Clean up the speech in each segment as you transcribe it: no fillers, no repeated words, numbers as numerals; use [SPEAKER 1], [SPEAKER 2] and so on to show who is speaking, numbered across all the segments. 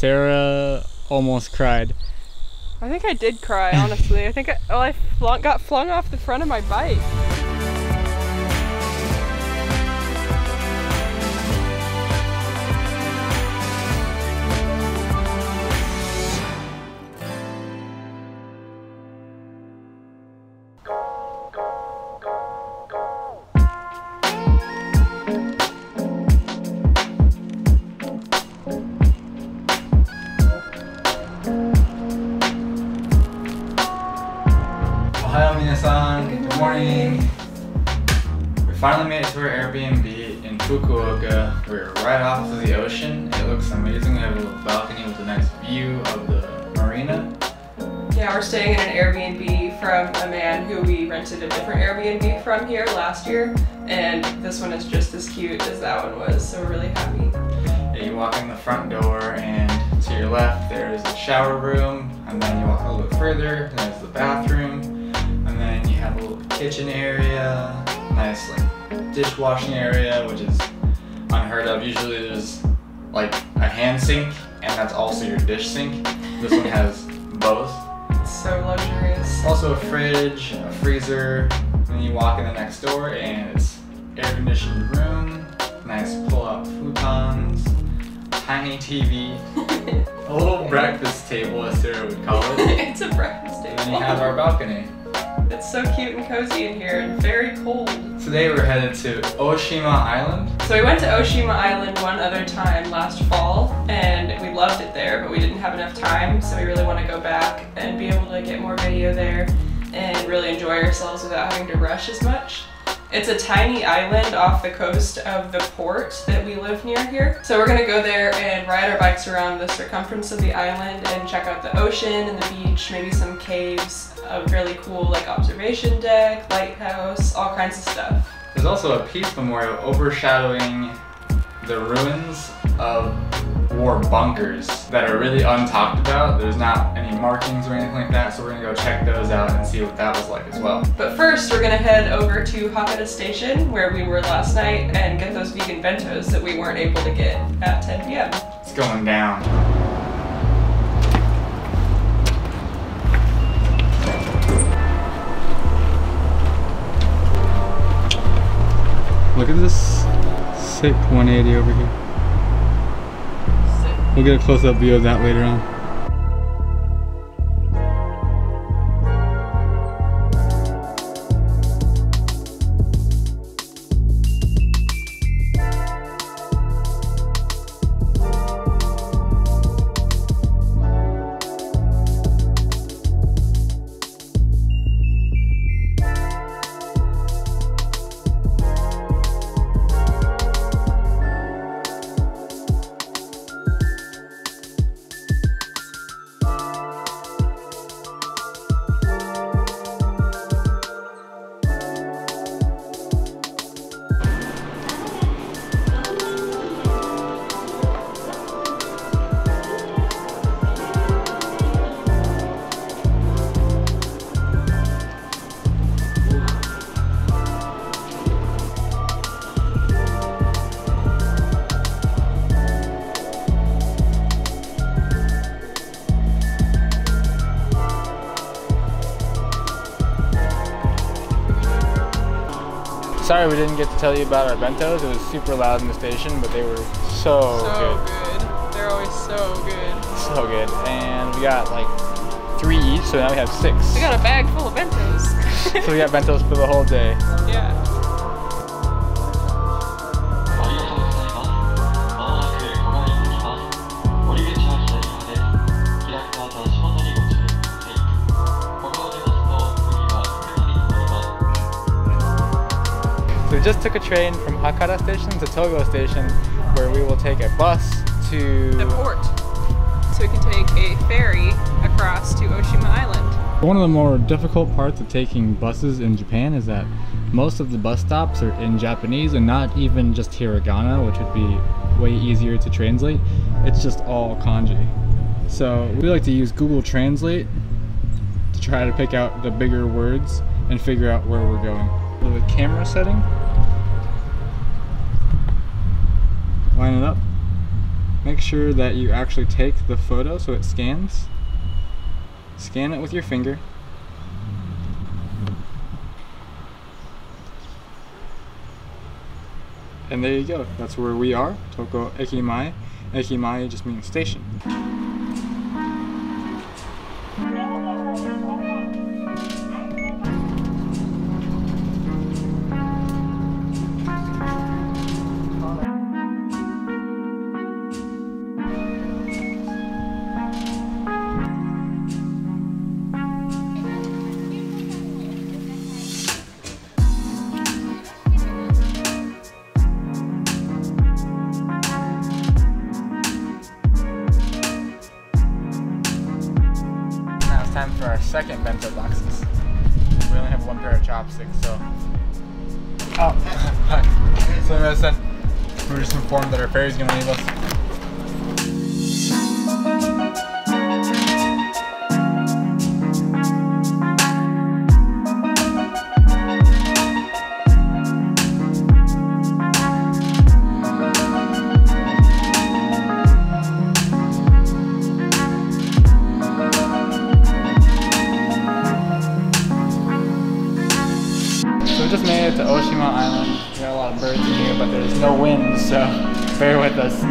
[SPEAKER 1] Sarah almost cried.
[SPEAKER 2] I think I did cry, honestly. I think I got flung off the front of my bike.
[SPEAKER 1] Ohio minasan, good morning. We finally made it to our Airbnb in Fukuoka. We're right off of the ocean. It looks amazing. We have a little balcony with a nice view of the marina.
[SPEAKER 2] Yeah, we're staying in an Airbnb from a man who we rented a different Airbnb from here last year, and this one is just as cute as that one was, so we're really happy.
[SPEAKER 1] Yeah, you walk in the front door and to your left there's the shower room, and then you walk a little bit further, there's the bathroom, and then you have a little kitchen area, nice like dishwashing area, which is unheard of. Usually there's like a hand sink and that's also your dish sink. This one has both.
[SPEAKER 2] It's so luxurious.
[SPEAKER 1] Also a fridge, a freezer, and then you walk in the next door and it's air conditioned room, nice pull out futons, tiny TV, a little breakfast table as Sarah would call it.
[SPEAKER 2] It's a breakfast table.
[SPEAKER 1] And then you have our balcony.
[SPEAKER 2] It's so cute and cozy in here and very cold.
[SPEAKER 1] Today we're headed to Oshima Island.
[SPEAKER 2] So we went to Oshima Island one other time last fall and we loved it there, but we didn't have enough time, so we really want to go back and be able to get more video there and really enjoy ourselves without having to rush as much. It's a tiny island off the coast of the port that we live near here. So we're gonna go there and ride our bikes around the circumference of the island and check out the ocean and the beach, maybe some caves, a really cool like observation deck, lighthouse, all kinds of stuff.
[SPEAKER 1] There's also a peace memorial overshadowing the ruins of war bunkers that are really untalked about. There's not any markings or anything like that, so we're gonna go check those out and see what that was like as well.
[SPEAKER 2] But first, we're gonna head over to Hakata Station, where we were last night, and get those vegan bentos that we weren't able to get at 10 p.m.
[SPEAKER 1] It's going down. Look at this sick 180 over here. We'll get a close-up view of that later on. Sorry we didn't get to tell you about our bentos. It was super loud in the station, but they were so good.
[SPEAKER 2] They're always so good.
[SPEAKER 1] So good. And we got like 3 each, so now we have 6.
[SPEAKER 2] We got a bag full of bentos.
[SPEAKER 1] So we got bentos for the whole day.
[SPEAKER 2] Yeah.
[SPEAKER 1] So we just took a train from Hakata Station to Togo Station, where we will take a bus to
[SPEAKER 2] the port. So we can take a ferry across to Oshima Island.
[SPEAKER 1] One of the more difficult parts of taking buses in Japan is that most of the bus stops are in Japanese and not even just hiragana, which would be way easier to translate. It's just all kanji. So we like to use Google Translate to try to pick out the bigger words and figure out where we're going. With the camera setting, line it up. make sure that you actually take the photo so it scans. Scan it with your finger. And there you go. That's where we are. Toko Ekimai. Ekimai just means station. Time for our second bento boxes. We only have one pair of chopsticks, so. Oh, so listen, we're just informed that our ferry's gonna leave us. So we just made it to Oshima Island. We got a lot of birds in here, but there's no wind, so bear with us.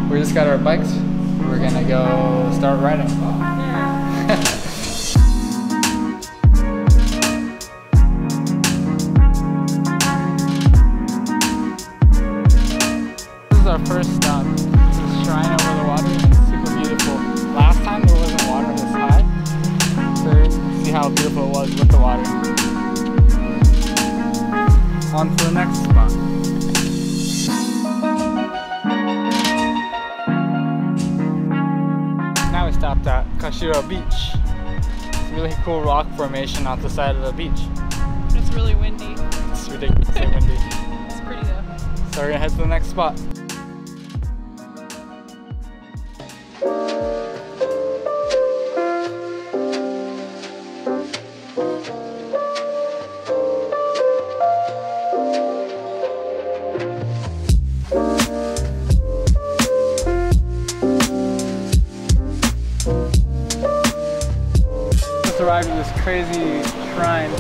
[SPEAKER 1] We just got our bikes. We're gonna go start riding. This is our first stop. This is shrine over the water, and it's super beautiful. Last time there wasn't water this high, so see how beautiful it was with the water. On to the next spot. Now we stopped at Kashiro Beach. It's a really cool rock formation off the side of the beach.
[SPEAKER 2] It's really windy.
[SPEAKER 1] It's ridiculously windy.
[SPEAKER 2] It's pretty though.
[SPEAKER 1] So we're gonna head to the next spot. Arrived at this crazy shrine.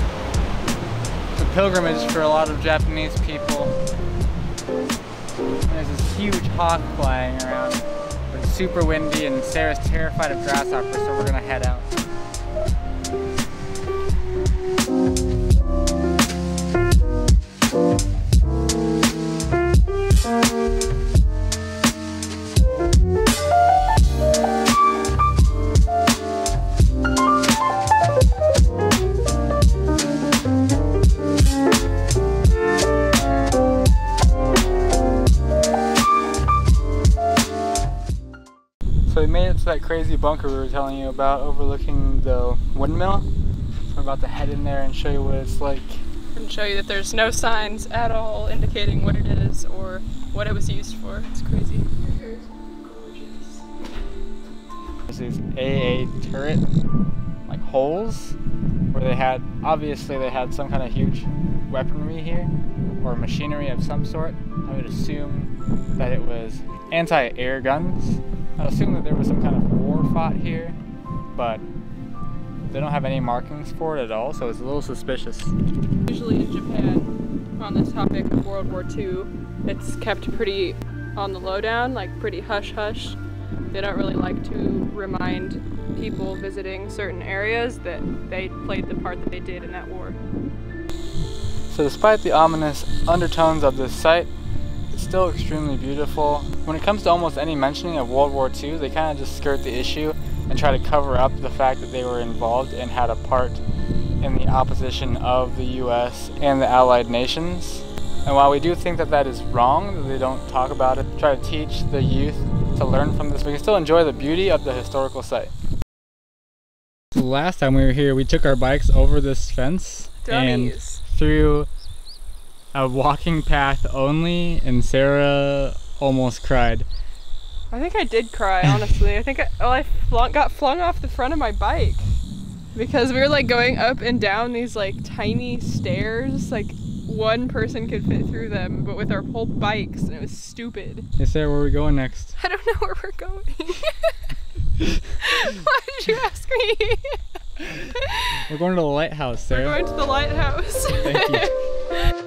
[SPEAKER 1] It's a pilgrimage for a lot of Japanese people. And there's this huge hawk flying around, but it's super windy and Sarah's terrified of grasshoppers, so we're gonna head out. So we made it to that crazy bunker we were telling you about overlooking the windmill. So we're about to head in there and show you what it's like.
[SPEAKER 2] And show you that there's no signs at all indicating what it is or what it was used for. It's crazy. Here's gorgeous.
[SPEAKER 1] There's these AA turret like holes where they had, obviously they had some kind of huge weaponry here or machinery of some sort. I would assume that it was anti-air guns. I assume that there was some kind of war fought here, but they don't have any markings for it at all, so it's a little suspicious.
[SPEAKER 2] Usually in Japan, on this topic of World War II, it's kept pretty on the lowdown, like pretty hush-hush. They don't really like to remind people visiting certain areas that they played the part that they did in that war.
[SPEAKER 1] So despite the ominous undertones of this site, it's still extremely beautiful. When it comes to almost any mentioning of World War II, they kind of just skirt the issue and try to cover up the fact that they were involved and had a part in the opposition of the US and the Allied nations. And while we do think that that is wrong, that they don't talk about it, try to teach the youth to learn from this, we can still enjoy the beauty of the historical site. So last time we were here, we took our bikes over this fence and through a walking path only, and Sarah almost cried.
[SPEAKER 2] I think I did cry, honestly. I think I got flung off the front of my bike because we were like going up and down these like tiny stairs, like one person could fit through them, but with our whole bikes, and it was stupid.
[SPEAKER 1] Hey Sarah, where are we going next?
[SPEAKER 2] I don't know where we're going. Why did you ask me?
[SPEAKER 1] We're going to the lighthouse, Sarah.
[SPEAKER 2] We're going to the lighthouse.
[SPEAKER 1] Thank you.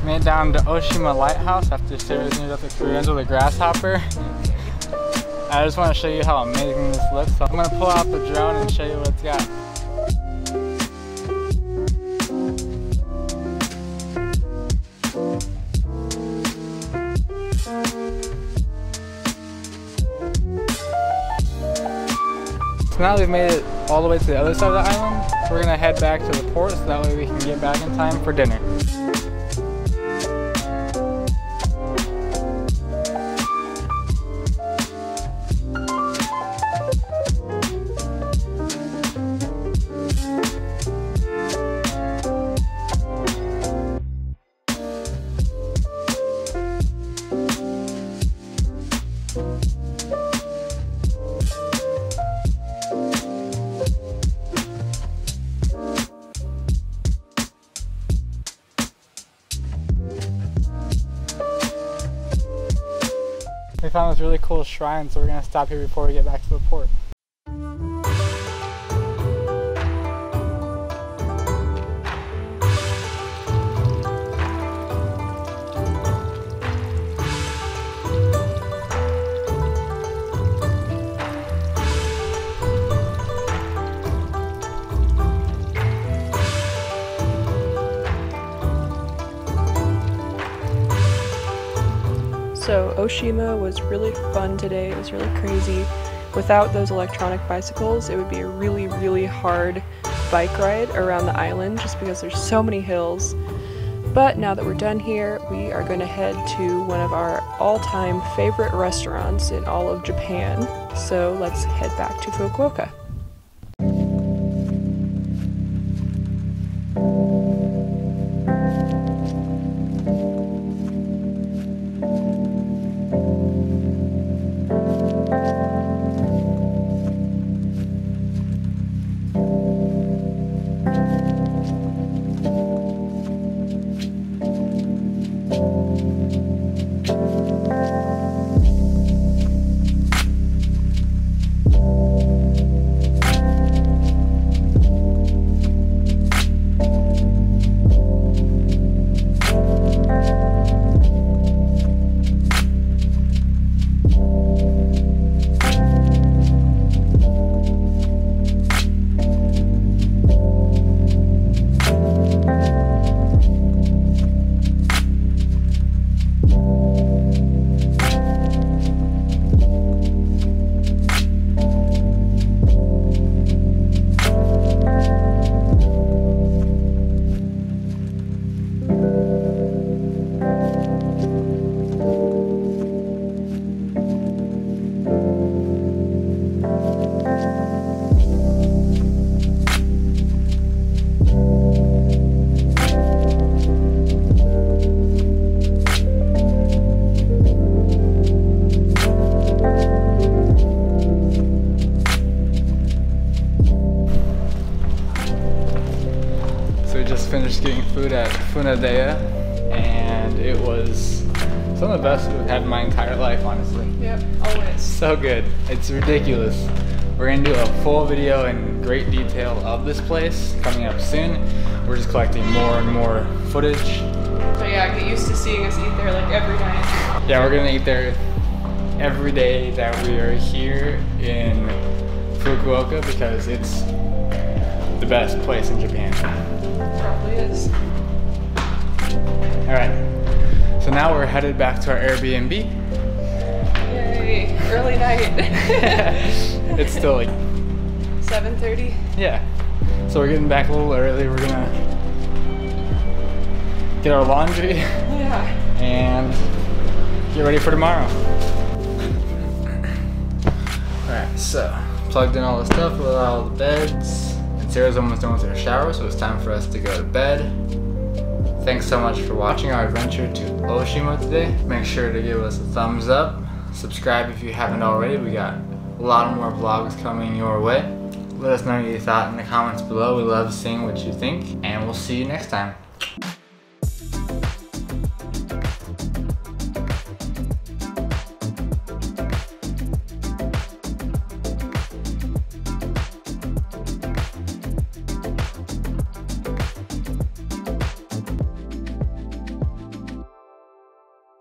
[SPEAKER 1] Made it down to Oshima Lighthouse after Sarah's ended up experience with a grasshopper. I just want to show you how amazing this looks. So I'm going to pull out the drone and show you what it's got. So now we've made it all the way to the other side of the island. We're going to head back to the port so that way we can get back in time for dinner. We found this really cool shrine, so we're going to stop here before we get back to the port.
[SPEAKER 2] So Oshima was really fun today. It was really crazy. Without those electronic bicycles, it would be a really, really hard bike ride around the island just because there's so many hills. But now that we're done here, we are going to head to one of our all-time favorite restaurants in all of Japan. So let's head back to Fukuoka.
[SPEAKER 1] Finished getting food at Funadea, and it was some of the best food I've had in my entire life, honestly.
[SPEAKER 2] Yep, always.
[SPEAKER 1] So good. It's ridiculous. We're gonna do a full video in great detail of this place coming up soon. We're just collecting more and more footage.
[SPEAKER 2] But yeah, get used to seeing us eat there like every night.
[SPEAKER 1] Yeah, we're gonna eat there every day that we are here in Fukuoka because it's the best place in Japan.
[SPEAKER 2] Probably is.
[SPEAKER 1] Alright, so now we're headed back to our Airbnb.
[SPEAKER 2] Yay, early night.
[SPEAKER 1] It's still like
[SPEAKER 2] 7:30.
[SPEAKER 1] Yeah, so we're getting back a little early. We're gonna get our laundry.
[SPEAKER 2] Yeah.
[SPEAKER 1] And get ready for tomorrow. Alright, so plugged in all the stuff with all the beds. And Sarah's almost done with her shower, so it's time for us to go to bed. Thanks so much for watching our adventure to Oshima today. Make sure to give us a thumbs up. Subscribe if you haven't already. We got a lot more vlogs coming your way. Let us know what you thought in the comments below. We love seeing what you think, and we'll see you next time.